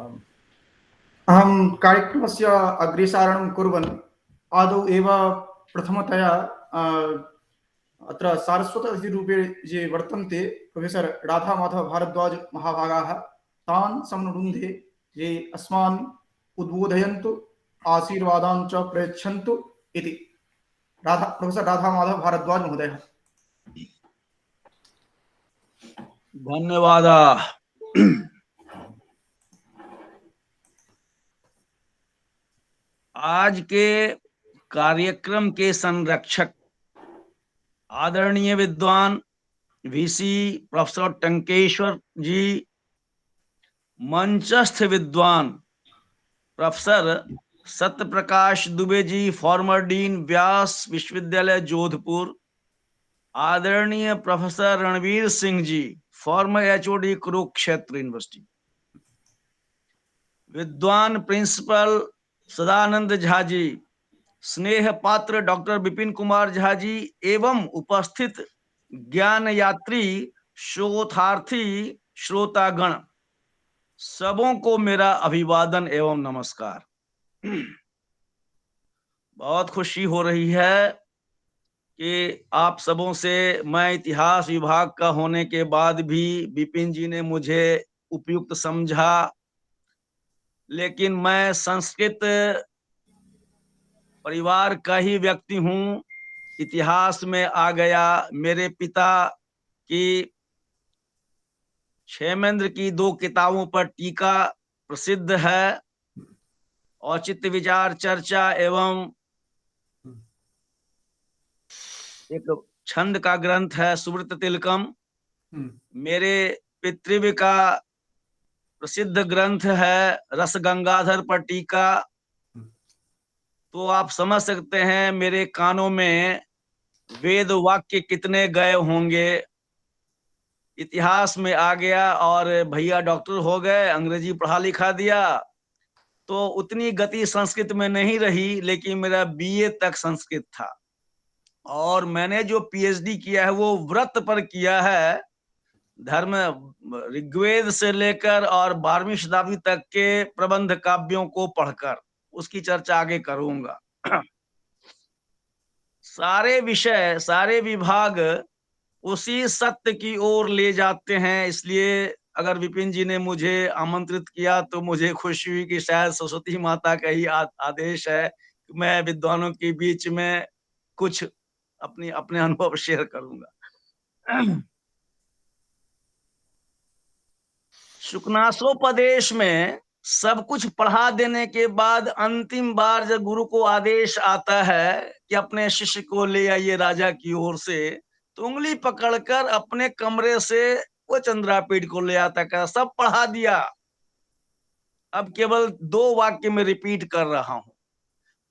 अहं कार्यक्रमस्य अग्रेसारणं कुर्वन् आदौ एव प्रथमतया अत्र सारस्वत अतिथिरूपे ये वर्तन्ते प्रोफेसर् राधामाधव भारद्वाज महाभागाः तान् समनुरुन्धे ये अस्मान् उद्बोधयन्तु आशीर्वादान् च प्रयच्छन्तु इति। प्रोफेसर् राधामाधव भारद्वाज महोदयः। धन्यवाद। आज के कार्यक्रम के संरक्षक आदरणीय विद्वान वीसी प्रोफेसर टंकेश्वर जी, मंचस्थ विद्वान professor Satyaprakash Dubey ji, former dean व्यास विश्वविद्यालय जोधपुर, आदरणीय professor Ranveer Singh ji, farmer HOD Kurukshetra university, विद्वान प्रिंसिपल सदानंद झा जी, स्नेह पात्र डॉक्टर विपिन कुमार झा जी एवं उपस्थित ज्ञान यात्री शोधार्थी श्रोतागण, सबों को मेरा अभिवादन एवं नमस्कार। बहुत खुशी हो रही है कि आप सबों से मैं इतिहास विभाग का होने के बाद भी विपिन जी ने मुझे उपयुक्त समझा, लेकिन मैं संस्कृत परिवार का ही व्यक्ति हूं, इतिहास में आ गया। मेरे पिता की क्षेमेंद्र की 2 किताबों पर टीका प्रसिद्ध है, औचित्य विचार चर्चा एवं एक छंद का ग्रंथ है सुब्रत तिलकम। मेरे पितृव्य का प्रसिद्ध ग्रंथ है रस गंगाधर पर टीका। तो आप समझ सकते हैं मेरे कानों में वेद वाक्य कितने गए होंगे। इतिहास में आ गया और भैया डॉक्टर हो गए, अंग्रेजी पढ़ा लिखा दिया, तो उतनी गति संस्कृत में नहीं रही, लेकिन मेरा बीए तक संस्कृत था। और मैंने जो पीएचडी किया है वो व्रत पर किया है, धर्म ऋग्वेद से लेकर और 12वीं शताब्दी तक के प्रबंध काव्यों को पढ़कर। उसकी चर्चा आगे करूंगा। सारे विषय, सारे विभाग उसी सत्य की ओर ले जाते हैं। इसलिए अगर विपिन जी ने मुझे आमंत्रित किया तो मुझे खुशी हुई कि शायद सरस्वती माता का ही आदेश है कि मैं विद्वानों के बीच में कुछ अपने अनुभव शेयर करूंगा। शुकनासोपदेश में सब कुछ पढ़ा देने के बाद अंतिम बार जब गुरु को आदेश आता है कि अपने शिष्य को ले आइए राजा की ओर से, तो उंगली पकड़कर अपने कमरे से वो चंद्रापीठ को ले आता, कर सब पढ़ा दिया, अब केवल 2 वाक्य में रिपीट कर रहा हूं।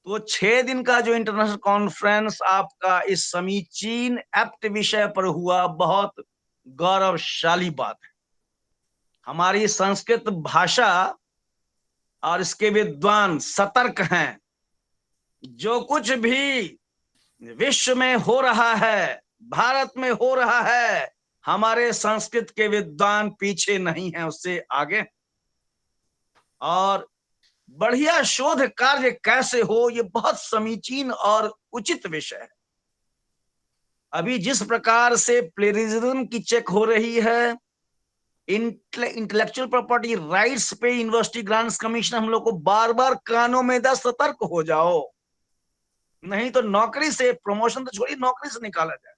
तो 6 दिन का जो इंटरनेशनल कॉन्फ्रेंस आपका इस समीचीन एप्ट विषय पर हुआ, बहुत गौरवशाली बात है। हमारी संस्कृत भाषा और इसके विद्वान सतर्क हैं। जो कुछ भी विश्व में हो रहा है, भारत में हो रहा है, हमारे संस्कृत के विद्वान पीछे नहीं हैं, उससे आगे। और बढ़िया शोध कार्य कैसे हो, ये बहुत समीचीन और उचित विषय है। अभी जिस प्रकार से प्लेरिज्म की चेक हो रही है, इंटेलेक्चुअल प्रॉपर्टी राइट्स पे यूनिवर्सिटी ग्रांट्स कमीशन हम लोग को बार बार कानों में दस सतर्क हो जाओ, नहीं तो नौकरी से, प्रमोशन तो छोड़िए, नौकरी से निकाला जाए।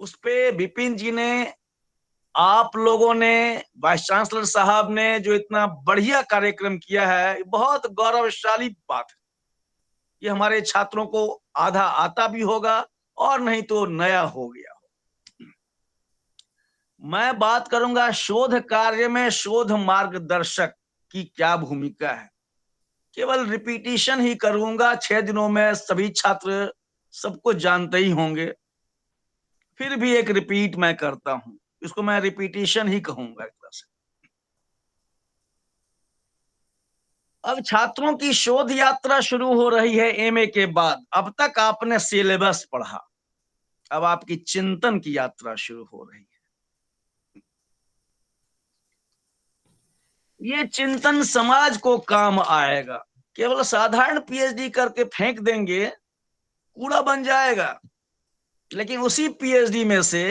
उस पे विपिन जी ने, आप लोगों ने, वाइस चांसलर साहब ने जो इतना बढ़िया कार्यक्रम किया है, बहुत गौरवशाली बात है। ये हमारे छात्रों को आधा आता भी होगा और नहीं तो नया हो गया। मैं बात करूंगा शोध कार्य में शोध मार्गदर्शक की क्या भूमिका है। केवल रिपीटिशन ही करूंगा, 6 दिनों में सभी छात्र सबको जानते ही होंगे, फिर भी एक रिपीट मैं करता हूं, इसको मैं रिपीटिशन ही कहूंगा एक तरह से। अब छात्रों की शोध यात्रा शुरू हो रही है एमए के बाद। अब तक आपने सिलेबस पढ़ा, अब आपकी चिंतन की यात्रा शुरू हो रही है। ये चिंतन समाज को काम आएगा। केवल साधारण पीएचडी करके फेंक देंगे, कूड़ा बन जाएगा। लेकिन उसी पीएचडी में से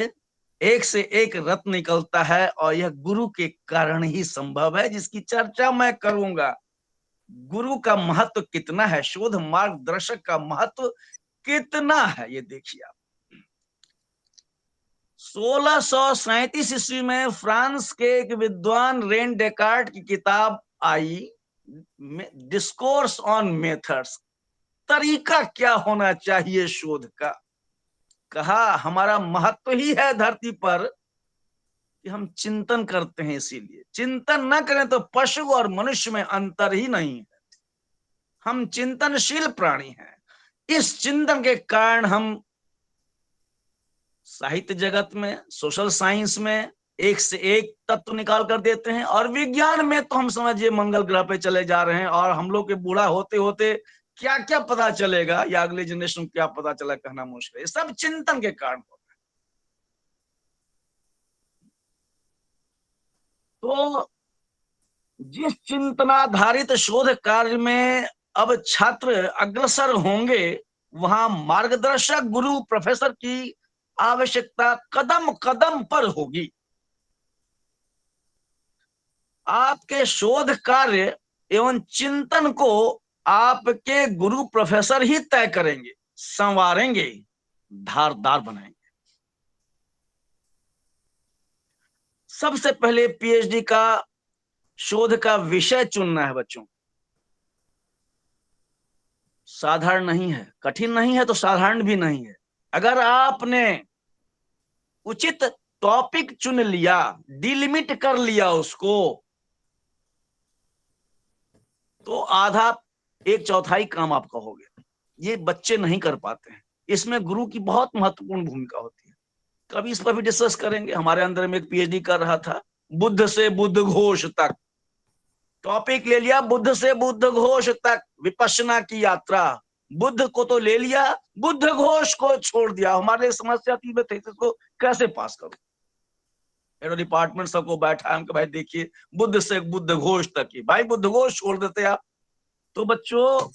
एक रत्न निकलता है, और यह गुरु के कारण ही संभव है, जिसकी चर्चा मैं करूंगा। गुरु का महत्व कितना है, शोध मार्गदर्शक का महत्व कितना है, ये देखिए आप। 1637 ईस्वी में फ्रांस के एक विद्वान रेन डेकार्ट की किताब आई, डिस्कोर्स ऑन मेथड्स, तरीका क्या होना चाहिए शोध का। कहा हमारा महत्व ही है धरती पर कि हम चिंतन करते हैं, इसीलिए चिंतन न करें तो पशु और मनुष्य में अंतर ही नहीं है। हम चिंतनशील प्राणी हैं। इस चिंतन के कारण हम साहित्य जगत में, सोशल साइंस में एक से एक तत्व निकाल कर देते हैं, और विज्ञान में तो हम समझिए मंगल ग्रह पे चले जा रहे हैं, और हम लोग के बूढ़ा होते होते क्या क्या पता चलेगा, या अगले जनरेशन को क्या पता चला, कहना मुश्किल है। सब चिंतन के कारण होता है। तो जिस चिंतनाधारित शोध कार्य में अब छात्र अग्रसर होंगे, वहां मार्गदर्शक गुरु प्रोफेसर की आवश्यकता कदम कदम पर होगी। आपके शोध कार्य एवं चिंतन को आपके गुरु प्रोफेसर ही तय करेंगे, संवारेंगे, धारदार बनाएंगे। सबसे पहले पीएचडी का शोध का विषय चुनना है बच्चों। साधारण नहीं है, कठिन नहीं है, तो साधारण भी नहीं है। अगर आपने उचित टॉपिक चुन लिया, डिलिमिट कर लिया उसको, तो आधा एक चौथाई काम आपका हो गया। ये बच्चे नहीं कर पाते हैं। इसमें गुरु की बहुत महत्वपूर्ण भूमिका होती है। कभी इस पर भी डिस्कस करेंगे। हमारे अंदर में एक पीएचडी कर रहा था, बुद्ध से बुद्ध घोष तक, टॉपिक ले लिया, बुद्ध से बुद्ध घोष तक, विपश्यना की यात्रा। बुद्ध को तो ले लिया, बुद्ध घोष को छोड़ दिया। हमारे समस्या थी इसको कैसे पास करूं। एरो डिपार्टमेंट सबको बैठा, हमको भाई देखिए बुद्ध से बुद्ध घोष तक ही, भाई बुद्ध घोष छोड़ देते आप। तो बच्चों,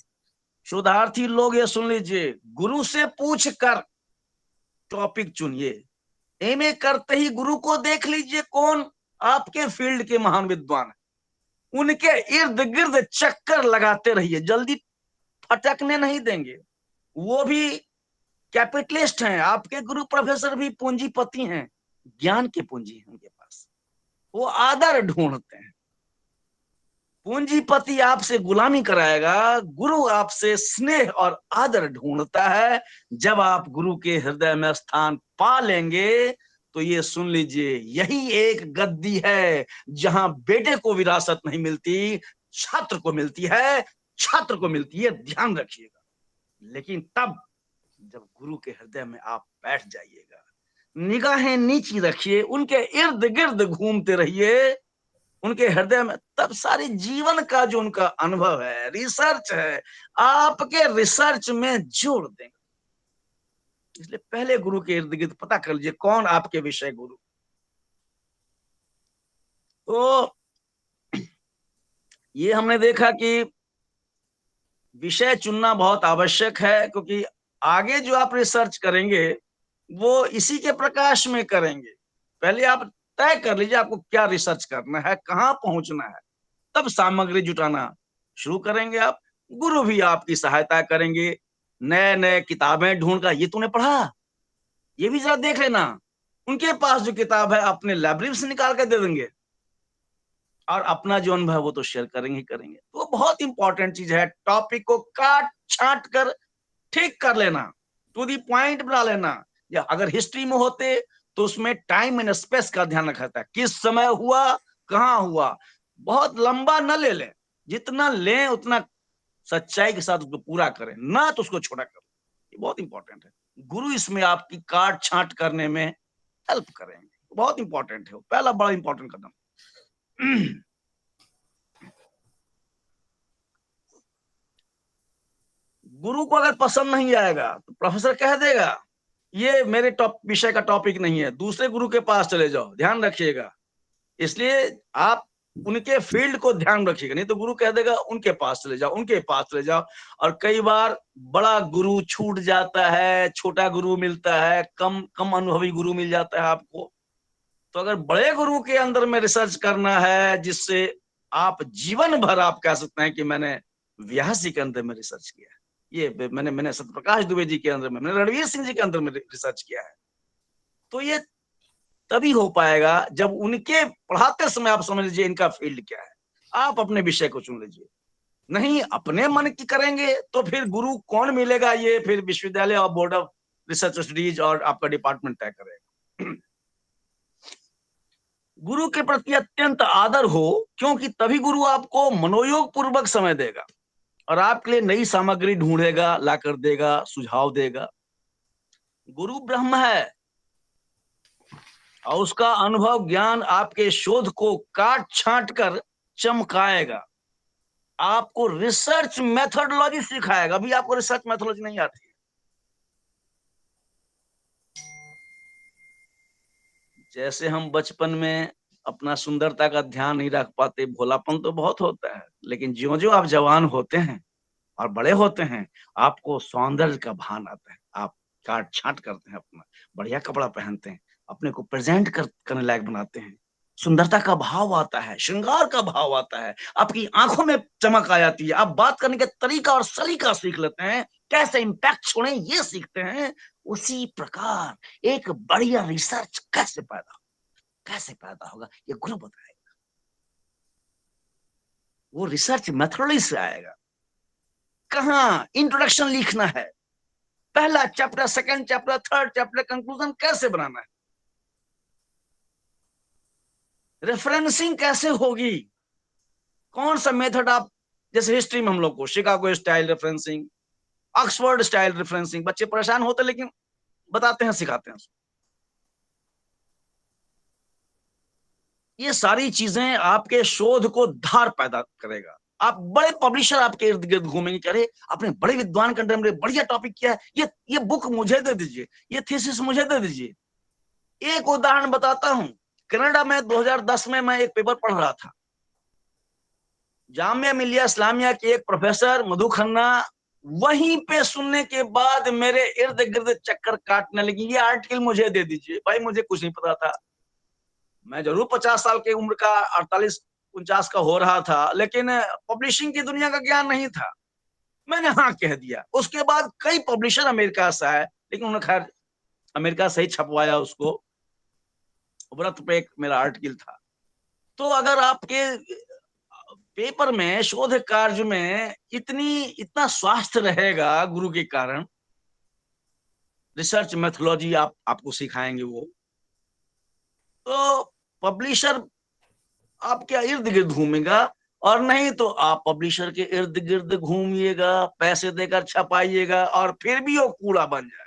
शोधार्थी लोग ये सुन लीजिए, गुरु से पूछ कर टॉपिक चुनिए। एमए करते ही गुरु को देख लीजिए कौन आपके फील्ड के महान विद्वान है, उनके इर्द गिर्द चक्कर लगाते रहिए, जल्दी फटकने नहीं देंगे। वो भी कैपिटलिस्ट हैं, आपके गुरु प्रोफेसर भी पूंजीपति हैं, ज्ञान के पूंजी है उनके पास, वो आदर ढूंढते हैं। पूंजीपति आपसे गुलामी कराएगा, गुरु आपसे स्नेह और आदर ढूंढता है। जब आप गुरु के हृदय में स्थान पा लेंगे, तो ये सुन लीजिए, यही एक गद्दी है जहां बेटे को विरासत नहीं मिलती, छात्र को मिलती है, छात्र को मिलती है, ध्यान रखिएगा। लेकिन तब जब गुरु के हृदय में आप बैठ जाइएगा, निगाहें नीची रखिए, उनके इर्द गिर्द घूमते रहिए, उनके हृदय में, तब सारे जीवन का जो उनका अनुभव है, रिसर्च है, आपके रिसर्च में जोड़ देंगे। इसलिए पहले गुरु के इर्द गिर्द पता कर लीजिए कौन आपके विषय गुरु। तो ये हमने देखा कि विषय चुनना बहुत आवश्यक है, क्योंकि आगे जो आप रिसर्च करेंगे वो इसी के प्रकाश में करेंगे। पहले आप तय कर लीजिए आपको क्या रिसर्च करना है, कहां पहुंचना है, तब सामग्री जुटाना शुरू करेंगे आप। गुरु भी आपकी सहायता करेंगे, नए नए किताबें ढूंढ कर, ये तूने पढ़ा, ये भी जरा देख लेना। उनके पास जो किताब है अपने लाइब्रेरी से निकाल कर दे देंगे, और अपना जो अनुभव है वो तो शेयर करेंगे ही करेंगे। तो बहुत इंपॉर्टेंट चीज है, टॉपिक को काट छांट कर ठीक कर लेना, टू दी पॉइंट बना लेना। या अगर हिस्ट्री में होते तो उसमें टाइम एंड स्पेस का ध्यान रखा था, किस समय हुआ, कहां हुआ। बहुत लंबा न ले लें, जितना लें उतना सच्चाई के साथ उसको पूरा करें, ना तो उसको छोटा करें। ये बहुत इंपॉर्टेंट है। गुरु इसमें आपकी काट छांट करने में हेल्प करेंगे, बहुत इंपॉर्टेंट है, पहला बड़ा इंपॉर्टेंट कदम। गुरु को अगर पसंद नहीं आएगा तो प्रोफेसर कह देगा ये मेरे विषय का टॉपिक नहीं है, दूसरे गुरु के पास चले जाओ, ध्यान रखिएगा। इसलिए आप उनके फील्ड को ध्यान रखिएगा, नहीं तो गुरु कह देगा उनके पास चले जाओ, उनके पास चले जाओ। और कई बार बड़ा गुरु छूट जाता है, छोटा गुरु मिलता है, कम कम अनुभवी गुरु मिल जाता है आपको। तो अगर बड़े गुरु के अंदर में रिसर्च करना है, जिससे आप जीवन भर आप कह सकते हैं कि मैंने व्यास जी के अंदर में रिसर्च किया है, ये मैंने सत्यप्रकाश दुबे जी के अंदर में, मैंने रणवीर सिंह जी के अंदर में रिसर्च किया है, तो ये तभी हो पाएगा जब उनके पढ़ाते समय आप समझ लीजिए इनका फील्ड क्या है, आप अपने विषय को चुन लीजिए। नहीं अपने मन की करेंगे तो फिर गुरु कौन मिलेगा, ये फिर विश्वविद्यालय और बोर्ड ऑफ रिसर्च स्टडीज और आपका डिपार्टमेंट तय करेगा। गुरु के प्रति अत्यंत आदर हो, क्योंकि तभी गुरु आपको मनोयोग पूर्वक समय देगा और आपके लिए नई सामग्री ढूंढेगा, लाकर देगा, सुझाव देगा। गुरु ब्रह्म है और उसका अनुभव ज्ञान आपके शोध को काट छांट कर चमकाएगा, आपको रिसर्च मेथोडोलॉजी सिखाएगा। अभी आपको रिसर्च मेथोडोलॉजी नहीं आती है। जैसे हम बचपन में अपना सुंदरता का ध्यान नहीं रख पाते, भोलापन तो बहुत होता है, लेकिन ज्यो ज्यो आप जवान होते हैं और बड़े होते हैं, आपको सौंदर्य का भान आता है, आप काट छांट करते हैं, अपना बढ़िया कपड़ा पहनते हैं, अपने को प्रेजेंट करने लायक बनाते हैं, सुंदरता का भाव आता है, श्रृंगार का भाव आता है, आपकी आंखों में चमक आ जाती है, आप बात करने का तरीका और सलीका सीख लेते हैं, कैसे इम्पैक्ट छोड़े ये सीखते हैं। उसी प्रकार एक बढ़िया रिसर्च कैसे पैदा होगा, ये गुरु बताएगा। वो रिसर्च मेथोडोलॉजी से आएगा। कहाँ इंट्रोडक्शन लिखना है, पहला chapter, second chapter, third chapter, conclusion कैसे बनाना है, रेफरेंसिंग कैसे होगी, कौन सा मेथड आप, जैसे हिस्ट्री में हम लोग को Chicago style referencing, Oxford style referencing, बच्चे परेशान होते लेकिन बताते हैं, सिखाते हैं। ये सारी चीजें आपके शोध को धार पैदा करेगा। आप बड़े पब्लिशर आपके इर्द गिर्द घूमेंगे, कह रहे आपने बड़े विद्वान कंटेम्प्रेरी बढ़िया टॉपिक किया है, ये बुक मुझे दे दीजिए, ये थीसिस मुझे दे दीजिए। एक उदाहरण बताता हूं, कनाडा में 2010 में मैं एक पेपर पढ़ रहा था। जामिया मिलिया इस्लामिया के एक प्रोफेसर मधु खन्ना वहीं पे सुनने के बाद मेरे इर्द गिर्द चक्कर काटने लगी, ये आर्टिकल मुझे दे दीजिए। भाई मुझे कुछ नहीं पता था, मैं जरूर 50 साल की उम्र का, 48-49 का हो रहा था, लेकिन पब्लिशिंग की दुनिया का ज्ञान नहीं था। मैंने हाँ कह दिया। उसके बाद कई पब्लिशर अमेरिका से आए, लेकिन उन्होंने खैर अमेरिका से ही छपवाया उसको। व्रत पे एक मेरा आर्टिकल था। तो अगर आपके पेपर में, शोध कार्य में इतना स्वास्थ्य रहेगा गुरु के कारण, रिसर्च मेथोडोलॉजी आपको सिखाएंगे वो, तो पब्लिशर आपके इर्द गिर्द घूमेगा। और नहीं तो आप पब्लिशर के इर्द गिर्द घूमिएगा, पैसे देकर छपाइएगा और फिर भी वो कूड़ा बन जाएगा।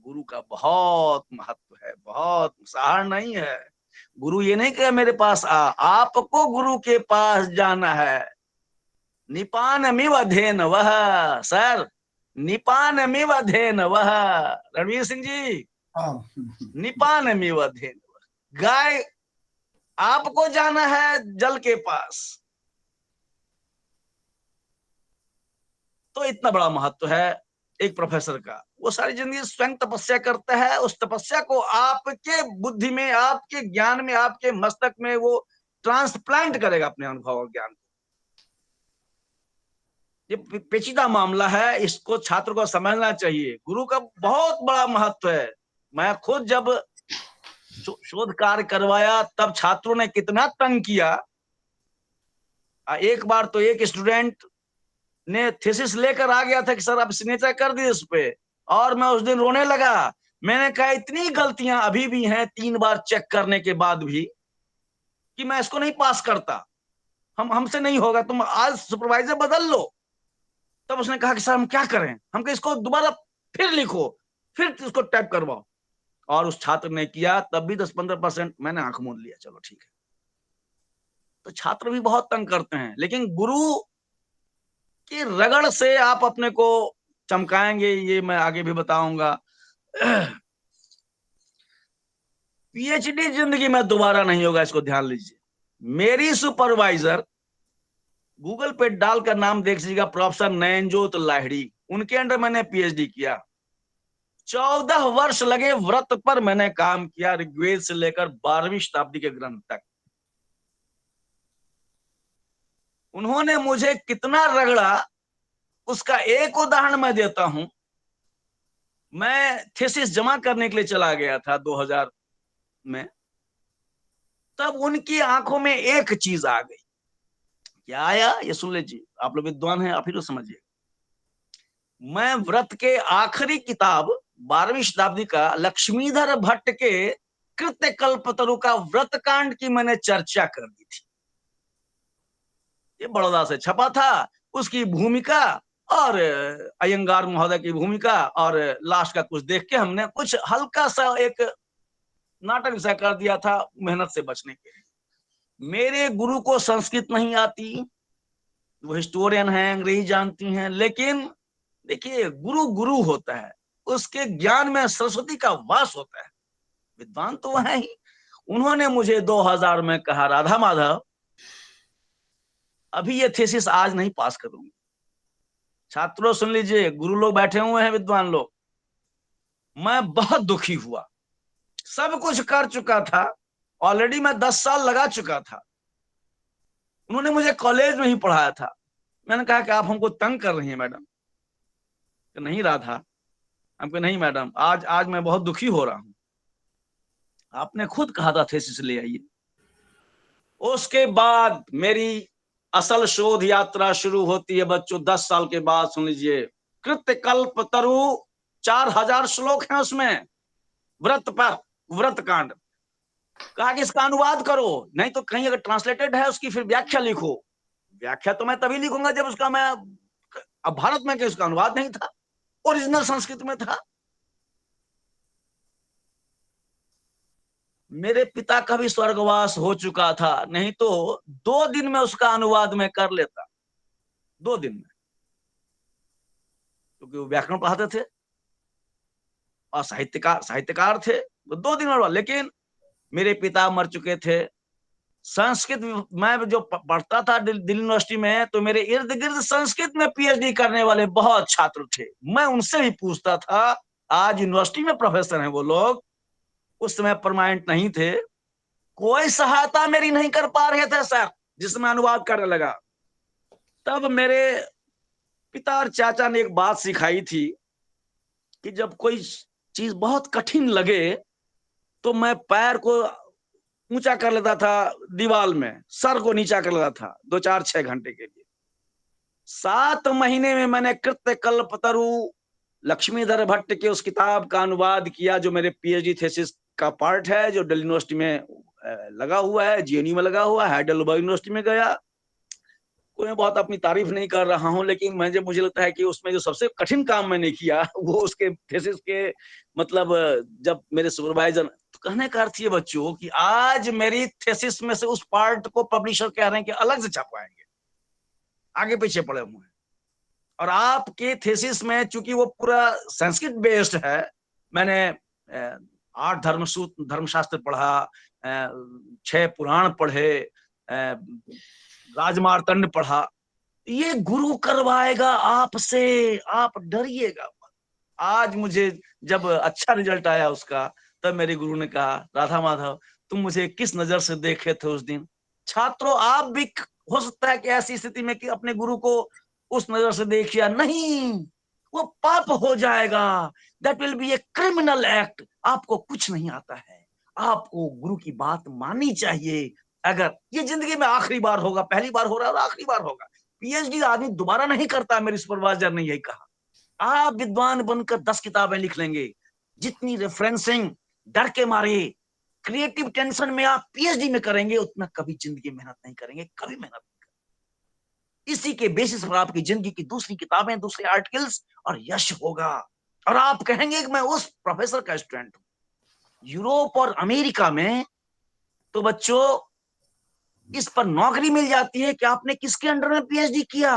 गुरु का बहुत महत्व है, बहुत सहार नहीं है। गुरु ये नहीं कहे मेरे पास आ, आपको गुरु के पास जाना है। निपान मिवधेन वह, सर निपान मिवधेन वह, रणवीर सिंह जी, हाँ। निपान मिवधेन वह। गाय आपको जाना है जल के पास। तो इतना बड़ा महत्व है एक प्रोफेसर का। वो सारी जिंदगी स्वयं तपस्या करता है, उस तपस्या को आपके बुद्धि में, आपके ज्ञान में, आपके मस्तक में वो ट्रांसप्लांट करेगा अपने अनुभव और ज्ञान को। ये पेचीदा मामला है, इसको छात्र को समझना चाहिए। गुरु का बहुत बड़ा महत्व है। मैं खुद जब शोध कार्य करवाया तब छात्रों ने कितना तंग किया। एक बार तो एक स्टूडेंट ने थीसिस लेकर आ गया था कि सर आप सिग्नेचर कर दिए इस पे, और मैं उस दिन रोने लगा। मैंने कहा इतनी गलतियां अभी भी हैं 3 बार चेक करने के बाद भी, कि मैं इसको नहीं पास करता, हमसे नहीं होगा, तुम आज सुपरवाइजर बदल लो। तब उसने कहा कि सर हम क्या करें, हम कहा इसको दोबारा फिर लिखो, फिर इसको टाइप करवाओ। और उस छात्र ने किया, तब भी 10-15% मैंने आंख मूंद लिया, चलो ठीक है। तो छात्र भी बहुत तंग करते हैं, लेकिन गुरु की रगड़ से आप अपने को चमकाएंगे, ये मैं आगे भी बताऊंगा। पीएचडी जिंदगी में दोबारा नहीं होगा, इसको ध्यान लीजिए। मेरी सुपरवाइजर गूगल पे डालकर नाम देख लीजिएगा, प्रोफेसर नयनजोत लाहिड़ी, उनके अंडर मैंने पीएचडी किया। 14 वर्ष लगे व्रत पर मैंने काम किया, ऋग्वेद से लेकर 12वीं शताब्दी के ग्रंथ तक। उन्होंने मुझे कितना रगड़ा उसका एक उदाहरण मैं देता हूं। मैं थीसिस जमा करने के लिए चला गया था 2000 में, तब उनकी आंखों में एक चीज आ गई। क्या आया ये सुन लीजिए, आप लोग विद्वान हैं, आप ही तो समझिए। मैं व्रत के आखिरी किताब 12वीं शताब्दी का लक्ष्मीधर भट्ट के कृत्य कल्पतरु का व्रत कांड की मैंने चर्चा कर दी थी। ये बड़ौदा से छपा था, उसकी भूमिका और अयंगार महोदय की भूमिका और लास्ट का कुछ देख के हमने कुछ हल्का सा एक नाटक विषय कर दिया था मेहनत से बचने के लिए। मेरे गुरु को संस्कृत नहीं आती, वो हिस्टोरियन है, अंग्रेजी जानती हैं, लेकिन देखिए गुरु गुरु होता है, उसके ज्ञान में सरस्वती का वास होता है, विद्वान तो वह है ही। उन्होंने मुझे 2000 में कहा, राधा माधव अभी ये थीसिस आज नहीं पास करूंगी। छात्रों सुन लीजिए, गुरु लोग बैठे हुए हैं, विद्वान लोग। मैं बहुत दुखी हुआ, सब कुछ कर चुका था, ऑलरेडी मैं 10 साल लगा चुका था। उन्होंने मुझे कॉलेज में ही पढ़ाया था। मैंने कहा कि आप हमको तंग कर रही हैं मैडम। नहीं राधा, हमको नहीं मैडम, आज आज मैं बहुत दुखी हो रहा हूं। आपने खुद कहा था थीसिस ले आइए। उसके बाद मेरी असल शोध यात्रा शुरू होती है बच्चों, 10 साल के बाद। सुन लीजिए, कृत्य कल्प तरु 4000 श्लोक हैं उसमें, व्रत पर, व्रत कांड। कहा कि इसका अनुवाद करो, नहीं तो कहीं अगर ट्रांसलेटेड है उसकी फिर व्याख्या लिखो। व्याख्या तो मैं तभी लिखूंगा जब उसका मैं, अब भारत में उसका अनुवाद नहीं था, ओरिजिनल संस्कृत में था। मेरे पिता का भी स्वर्गवास हो चुका था, नहीं तो 2 दिन में उसका अनुवाद में कर लेता, 2 दिन में, क्योंकि वो व्याकरण पढ़ाते थे और साहित्यकार थे, तो 2 दिन में। लेकिन मेरे पिता मर चुके थे। संस्कृत मैं जो पढ़ता था दिल्ली यूनिवर्सिटी में, तो मेरे इर्द गिर्द संस्कृत में पीएचडी करने वाले बहुत छात्र थे। मैं उनसे भी पूछता था, आज यूनिवर्सिटी में प्रोफेसर हैं वो लोग, उस समय परमानेंट नहीं थे, कोई सहायता मेरी नहीं कर पा रहे थे सर, जिसमें अनुवाद करने लगा। तब मेरे पिता और चाचा ने एक बात सिखाई थी कि जब कोई चीज बहुत कठिन लगे तो मैं पैर को ऊंचा कर लेता था दीवार में, सर को नीचा कर लेता था 2 4 6 घंटे के लिए। 7 महीने में मैंने कृत्य कल्पतरु लक्ष्मीधर भट्ट के उस किताब का अनुवाद किया, जो मेरे पीएचडी थीसिस का पार्ट है, जो दिल्ली यूनिवर्सिटी में लगा हुआ है, जीएनयू में लगा हुआ है, हाइडेलबर्ग यूनिवर्सिटी में गया। कोई मैं बहुत अपनी तारीफ नहीं कर रहा हूं, लेकिन मुझे लगता है कि उसमें जो सबसे कठिन काम मैंने किया वो उसके थीसिस के, मतलब जब मेरे सुपरवाइजर, तो कहने का अर्थ ये बच्चों कि आज मेरी थीसिस में से उस पार्ट को पब्लिशर कह रहे हैं कि अलग से छपवाएंगे, आगे पीछे पड़े हुए हैं। और आपके थीसिस में चूंकि वो पूरा संस्कृत बेस्ड है, मैंने 8 धर्मशास्त्र पढ़ा, 6 पुराण पढ़े, राजमार्तंड पढ़ा। ये गुरु करवाएगा आपसे, आप डरिएगा। आज मुझे जब अच्छा रिजल्ट आया उसका, तब मेरे गुरु ने कहा, राधा माधव तुम मुझे किस नजर से देखे थे उस दिन। छात्रों, आप भी हो सकता है कि ऐसी स्थिति में कि अपने गुरु को उस नजर से देखिए, नहीं, वो पाप हो जाएगा, that will be a criminal act. आपको कुछ नहीं आता है, आपको गुरु की बात माननी चाहिए। अगर ये जिंदगी में आखिरी बार होगा, पहली बार हो रहा है और आखिरी बार होगा, पीएचडी आदमी दोबारा नहीं करता, मेरी सुपरवाइजर ने यही कहा। आप विद्वान बनकर 10 किताबें लिख लेंगे, जितनी रेफरेंसिंग डर के मारे क्रिएटिव टेंशन में आप पीएचडी में करेंगे, उतना कभी जिंदगी मेहनत नहीं करेंगे, कभी मेहनत नहीं करेंगे। इसी के बेसिस पर आपकी जिंदगी की दूसरी किताबें, दूसरे आर्टिकल्स और यश होगा, और आप कहेंगे कि मैं उस प्रोफेसर का स्टूडेंट हूं। यूरोप और अमेरिका में तो बच्चों इस पर नौकरी मिल जाती है कि आपने किसके अंडर में पीएचडी किया।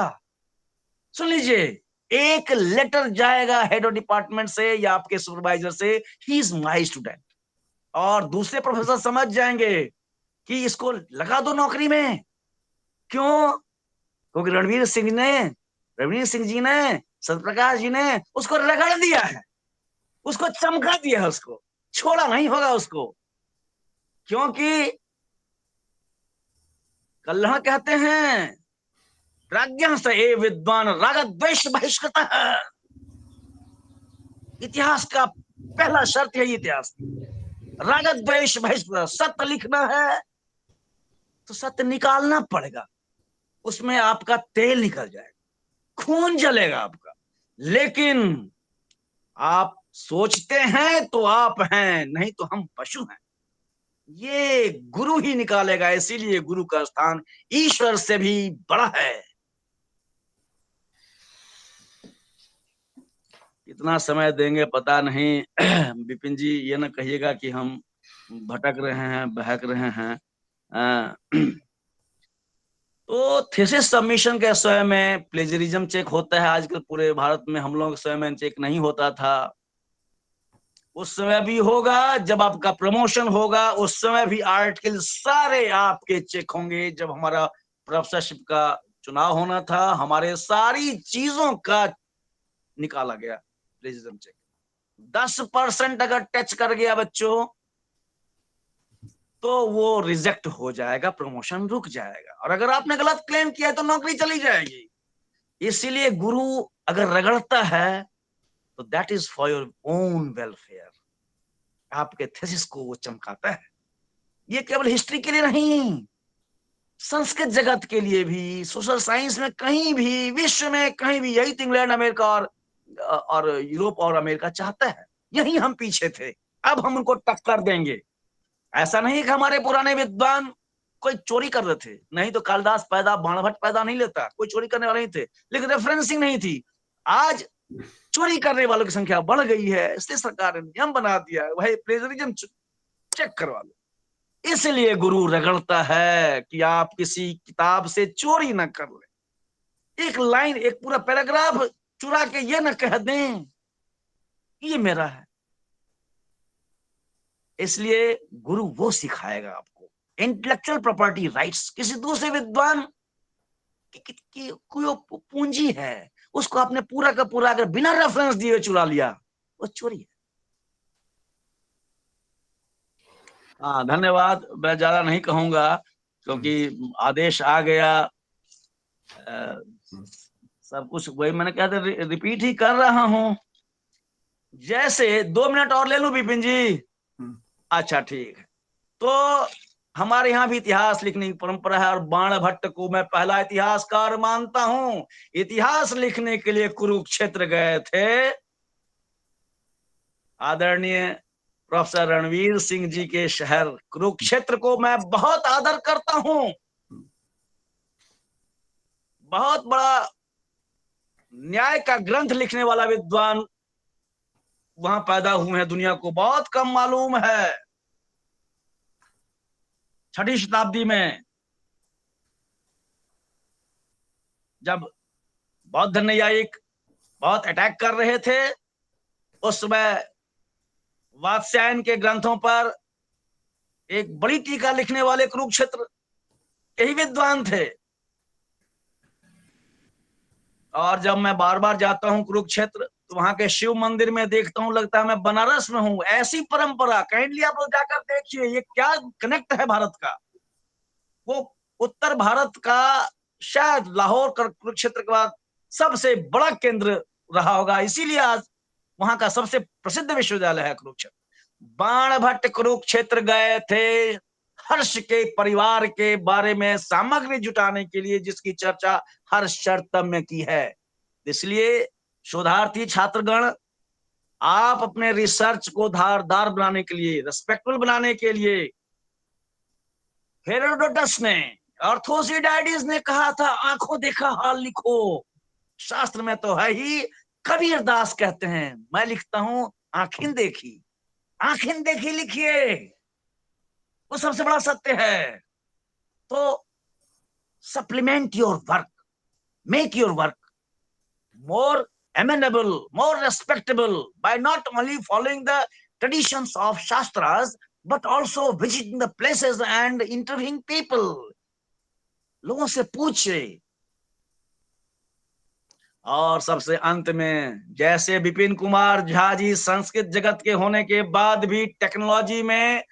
सुन लीजिए, एक लेटर जाएगा हेड ऑफ डिपार्टमेंट से या आपके सुपरवाइजर से, ही इज माय स्टूडेंट, और दूसरे प्रोफेसर समझ जाएंगे कि इसको लगा दो नौकरी में। क्यों? क्योंकि रणवीर सिंह जी ने, सत्यप्रकाश जी ने उसको रगड़ दिया है, उसको चमका दिया है, उसको छोड़ा नहीं होगा उसको। क्योंकि कल्हड़ कहते हैं राज्ञ स ए विद्वान राग द्वेष बहिष्कृतः। इतिहास का पहला शर्त है इतिहास की, राग द्वेष बहिष्कृत। सत्य लिखना है तो सत्य निकालना पड़ेगा, उसमें आपका तेल निकल जाएगा, खून जलेगा आपका। लेकिन आप सोचते हैं तो आप हैं, नहीं तो हम पशु हैं। ये गुरु ही निकालेगा, इसीलिए गुरु का स्थान ईश्वर से भी बड़ा है। कितना समय देंगे पता नहीं। विपिन जी, ये ना कहिएगा कि हम भटक रहे हैं, बहक रहे हैं। तो थीसिस सबमिशन के समय में प्लेजरिज्म चेक होता है आजकल पूरे भारत में, हम लोग समय में चेक नहीं होता था। उस समय भी होगा, जब आपका प्रमोशन होगा उस समय भी आर्टिकल सारे आपके चेक होंगे। जब हमारा प्रोफेसरशिप का चुनाव होना था, हमारे सारी चीजों का निकाला गया प्लेजरिज्म चेक। 10% अगर टच कर गया बच्चों तो वो रिजेक्ट हो जाएगा, प्रमोशन रुक जाएगा। और अगर आपने गलत क्लेम किया है तो नौकरी चली जाएगी। इसीलिए गुरु अगर रगड़ता है तो that is for your own welfare, आपके थीसिस को वो चमकाता है। ये केवल हिस्ट्री के लिए नहीं, संस्कृत जगत के लिए भी, सोशल साइंस में कहीं भी, विश्व में कहीं भी, यही तो इंग्लैंड, अमेरिका और यूरोप और अमेरिका चाहता है। यही हम पीछे थे, अब हम उनको टक्कर देंगे। ऐसा नहीं कि हमारे पुराने विद्वान कोई चोरी कर रहे थे, नहीं तो कालिदास पैदा, बाणभट्ट पैदा नहीं लेता, कोई चोरी करने वाले नहीं थे, लेकिन रेफरेंसिंग नहीं थी। आज चोरी करने वालों की संख्या बढ़ गई है, इसलिए सरकार ने नियम बना दिया है, भाई प्लेजरिज्म चेक करवा लो। इसलिए गुरु रगड़ता है कि आप किसी किताब से चोरी ना कर ले, एक लाइन, एक पूरा पैराग्राफ चुरा के ये ना कह दें ये मेरा है। इसलिए गुरु वो सिखाएगा आपको इंटेलेक्चुअल प्रॉपर्टी राइट्स। किसी दूसरे विद्वान की कोई पूंजी है, उसको आपने पूरा का पूरा अगर बिना रेफरेंस दिए चुरा लिया, वो चोरी है। हाँ, धन्यवाद। मैं ज्यादा नहीं कहूंगा क्योंकि आदेश आ गया। सब कुछ वही मैंने कहा था, रिपीट ही कर रहा हूं। जैसे 2 मिनट और ले लूं विपिन जी? अच्छा ठीक है। तो हमारे यहाँ भी इतिहास लिखने की परंपरा है और बाणभट्ट को मैं पहला इतिहासकार मानता हूं। इतिहास लिखने के लिए कुरुक्षेत्र गए थे आदरणीय प्रोफेसर रणवीर सिंह जी के शहर कुरुक्षेत्र को मैं बहुत आदर करता हूं। बहुत बड़ा न्याय का ग्रंथ लिखने वाला विद्वान वहां पैदा हुए हैं, दुनिया को बहुत कम मालूम है। 6वीं शताब्दी में जब बौद्ध न्यायिक बहुत अटैक कर रहे थे, उस समय वात्स्यायन के ग्रंथों पर एक बड़ी टीका लिखने वाले कुरुक्षेत्र यही विद्वान थे। और जब मैं बार बार जाता हूं कुरुक्षेत्र तो वहां के शिव मंदिर में देखता हूं, लगता है मैं बनारस में हूं। ऐसी परंपरा, काइंडली आप लोग जाकर देखिए, ये क्या कनेक्ट है भारत का। वो उत्तर भारत का शायद लाहौर कुरुक्षेत्र के बाद सबसे बड़ा केंद्र रहा होगा, इसीलिए आज वहां का सबसे प्रसिद्ध विश्वविद्यालय है कुरुक्षेत्र। बाणभट्ट कुरुक्षेत्र गए थे हर्ष के परिवार के बारे में सामग्री जुटाने के लिए, जिसकी चर्चा हर्ष शर्तम में की है। इसलिए शोधार्थी छात्रगण, आप अपने रिसर्च को धारदार बनाने के लिए, रेस्पेक्टफुल बनाने के लिए, हेरोडोटस ने और थोसिडाइडिस ने कहा था आंखों देखा हाल लिखो। शास्त्र में तो है ही। कबीर दास कहते हैं, मैं लिखता हूं आंखें देखी, आंखें देखी लिखिए, वो सबसे बड़ा सत्य है। तो supplement your work, make your work more amenable, more respectable by not only following the traditions of Shastras, but also visiting the places and interviewing people. लोगों से पूछे। और सबसे अंत में, जैसे विपिन कुमार झा जी संस्कृत जगत के होने के बाद भी टेक्नोलॉजी में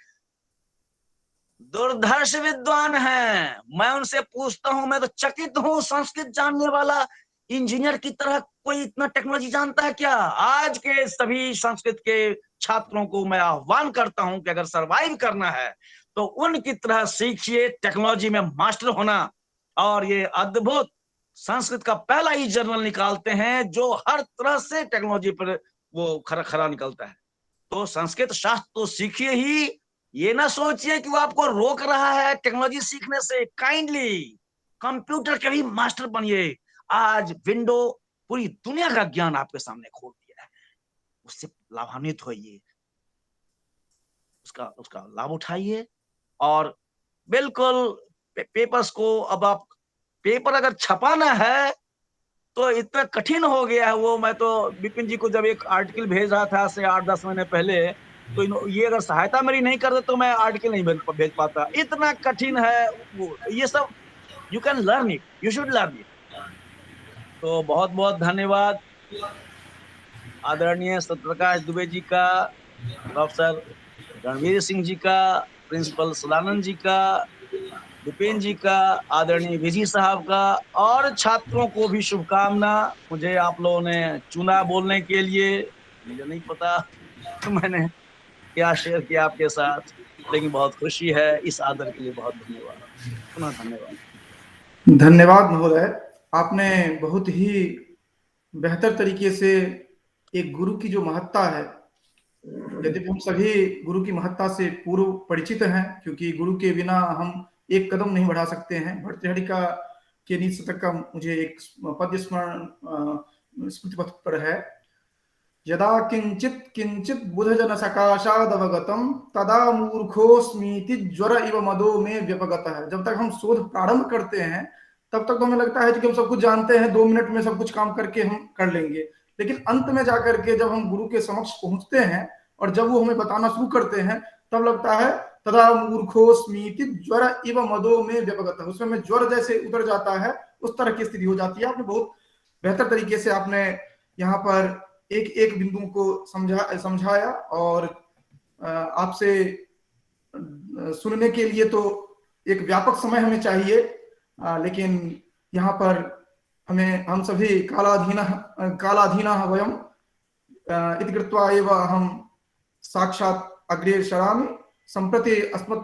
दुर्धर्ष विद्वान हैं, मैं उनसे पूछता हूं, मैं तो चकित हूं, संस्कृत जानने वाला इंजीनियर की तरह कोई इतना टेक्नोलॉजी जानता है क्या? आज के सभी संस्कृत के छात्रों को मैं आह्वान करता हूं कि अगर सरवाइव करना है तो उनकी तरह सीखिए टेक्नोलॉजी में मास्टर होना। और ये अद्भुत संस्कृत का पहला ही जर्नल निकालते हैं जो हर तरह से टेक्नोलॉजी पर वो खरा खरा निकलता है। तो संस्कृत शास्त्र तो सीखिए ही, ये ना सोचिए कि वो आपको रोक रहा है टेक्नोलॉजी सीखने से। काइंडली कंप्यूटर के भी मास्टर बनिए। आज विंडो पूरी दुनिया का ज्ञान आपके सामने खोल दिया है, उससे लाभान्वित होइए, उसका उसका लाभ उठाइए। और बिल्कुल पेपर्स को, अब आप पेपर अगर छपाना है तो इतना कठिन हो गया है वो। मैं तो विपिन जी को जब एक आर्टिकल भेज रहा था से 8-10 महीने पहले, तो ये अगर सहायता मेरी नहीं करते तो मैं आर्टिकल नहीं भेज पाता, इतना कठिन है वो। ये सब you can learn it, you should learn it. तो बहुत बहुत धन्यवाद आदरणीय सत्यप्रकाश दुबे जी का, प्रोफेसर रणवीर सिंह जी का, प्रिंसिपल सदानंद जी का, विपिन जी का, आदरणीय विजी साहब का, और छात्रों को भी शुभकामना। मुझे आप लोगों ने चुना बोलने के लिए, मुझे नहीं पता तो मैंने क्या शेयर किया आपके साथ, लेकिन बहुत खुशी है। इस आदर के लिए बहुत धन्यवाद, पुनः धन्यवाद। धन्यवाद महोदय, आपने बहुत ही बेहतर तरीके से एक गुरु की जो महत्ता है, यद्यपि हम सभी गुरु की महत्ता से पूर्व परिचित हैं, क्योंकि गुरु के बिना हम एक कदम नहीं बढ़ा सकते हैं। भर्तृहरिका के नीति शतक का मुझे एक पद्य स्मरण स्मृति पथ पर है, यदा किंचित किंचित बुधजन सकाशादवगतम तदा मूर्खोस्मीति ज्वर इव मदो में व्यपगतः। जब तक हम शोध प्रारंभ करते हैं तब तक तो हमें लगता है कि हम सब कुछ जानते हैं, 2 मिनट में सब कुछ काम करके हम कर लेंगे, लेकिन अंत में जाकर के जब हम गुरु के समक्ष पहुंचते हैं और जब वो हमें बताना शुरू करते हैं तब लगता है तदा मूर्खोस्मीति ज्वर इव मदो में व्यपगतः। उसमें में ज्वर जैसे उतर जाता है, उस तरह की स्थिति हो जाती है। आपने बहुत बेहतर तरीके से आपने यहाँ पर एक एक बिंदु को समझाया, और आपसे सुनने के लिए तो एक व्यापक समय हमें चाहिए, लेकिन यहाँ पर हम सभी कालाधीनः वयम् इति कृत्वा एव अहं साक्षात् अग्रे सरामि। सम्प्रति अस्मत्